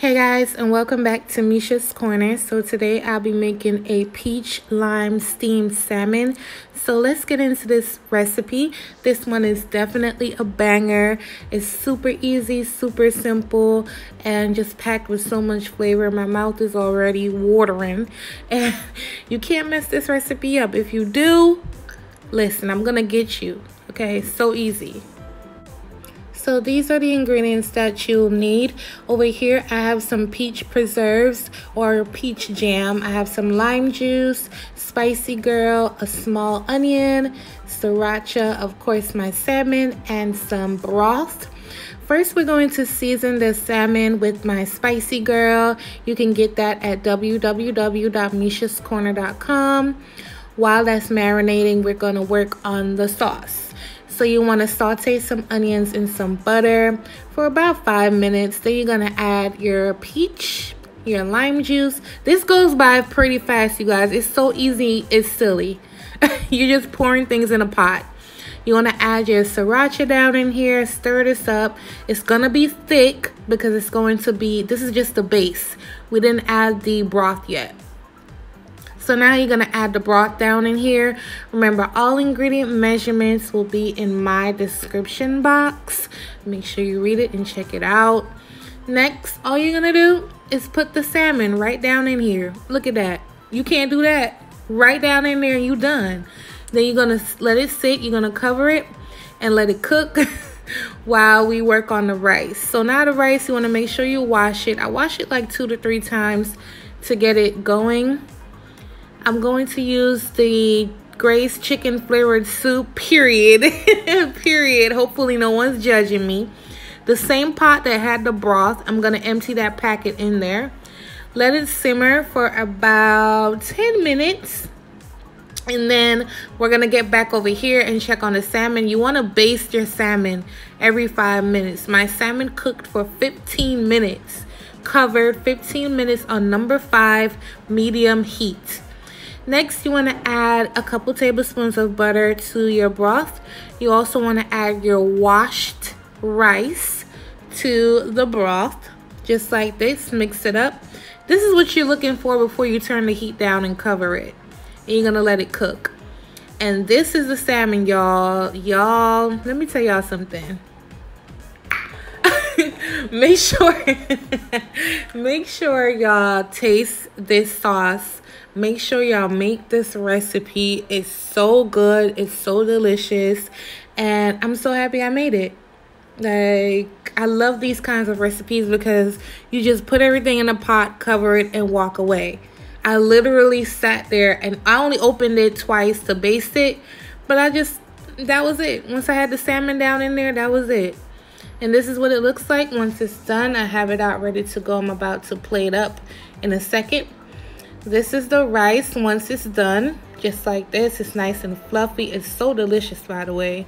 Hey guys, and welcome back to Misha's Corner. So today I'll be making a peach lime steamed salmon. So let's get into this recipe. This one is definitely a banger. It's super easy, super simple, and just packed with so much flavor. My mouth is already watering, and you can't mess this recipe up. If you do, listen, I'm gonna get you. Okay, so easy. So these are the ingredients that you'll need. Over here I have some peach preserves or peach jam. I have some lime juice, spicy girl, a small onion, sriracha, of course my salmon, and some broth. First we're going to season the salmon with my spicy girl. You can get that at www.mishascorner.com. While that's marinating, we're going to work on the sauce. So you want to saute some onions in some butter for about 5 minutes. Then you're going to add your peach, your lime juice. This goes by pretty fast, you guys. It's so easy, it's silly. You're just pouring things in a pot. You want to add your sriracha down in here, stir this up. It's going to be thick because it's going to be, this is just the base. We didn't add the broth yet. So now you're going to add the broth down in here. Remember, all ingredient measurements will be in my description box. Make sure you read it and check it out. Next, all you're going to do is put the salmon right down in here. Look at that. You can't do that. Right down in there and you're done. Then you're going to let it sit. You're going to cover it and let it cook while we work on the rice. So now the rice, you want to make sure you wash it. I wash it like 2 to 3 times to get it going. I'm going to use the Gray's chicken flavored soup, period. Period. Hopefully no one's judging me. The same pot that had the broth, I'm going to empty that packet in there. Let it simmer for about 10 minutes. And then we're going to get back over here and check on the salmon. You want to baste your salmon every 5 minutes. My salmon cooked for 15 minutes. Covered 15 minutes on number 5 medium heat. Next, you want to add a couple tablespoons of butter to your broth. You also want to add your washed rice to the broth, just like this. Mix it up. This is what you're looking for before you turn the heat down and cover it. And you're going to let it cook. And this is the salmon, y'all. Y'all, let me tell y'all something. Make sure y'all taste this sauce. Make sure y'all make this recipe. It's so good. It's so delicious. And I'm so happy I made it. Like, I love these kinds of recipes because you just put everything in a pot, cover it, and walk away. I literally sat there and I only opened it twice to baste it. But that was it. Once I had the salmon down in there, that was it. And this is what it looks like once it's done. I have it out ready to go. I'm about to plate up in a second. This is the rice once it's done, just like this. It's nice and fluffy. It's so delicious, by the way.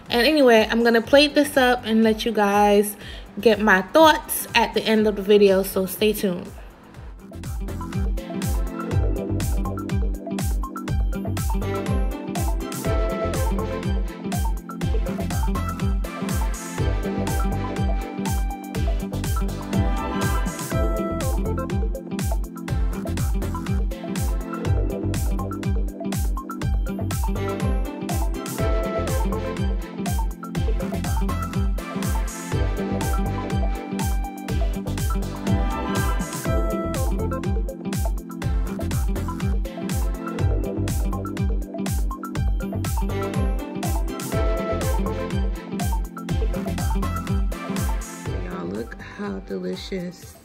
And anyway, I'm gonna plate this up and let you guys get my thoughts at the end of the video, so stay tuned. How delicious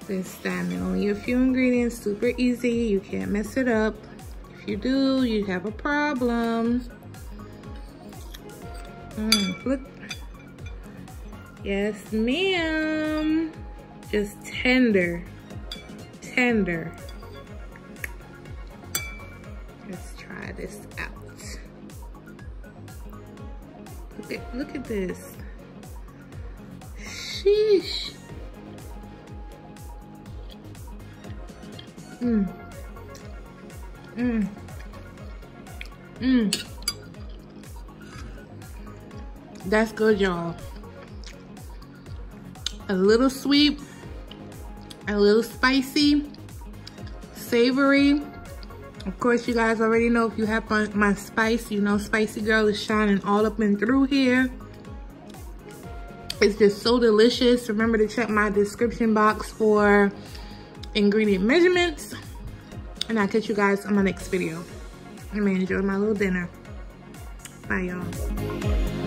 this salmon. Only a few ingredients, super easy. You can't mess it up. If you do, you have a problem. Look. Yes, ma'am. Just tender. Tender. Let's try this out. Look at this. Sheesh. That's good, y'all. A little sweet, a little spicy, savory. Of course, you guys already know, if you have my spice, you know Spicy Girl is shining all up and through here. It's just so delicious. Remember to check my description box for ingredient measurements. And I'll catch you guys on my next video. I'm gonna enjoy my little dinner. Bye, y'all.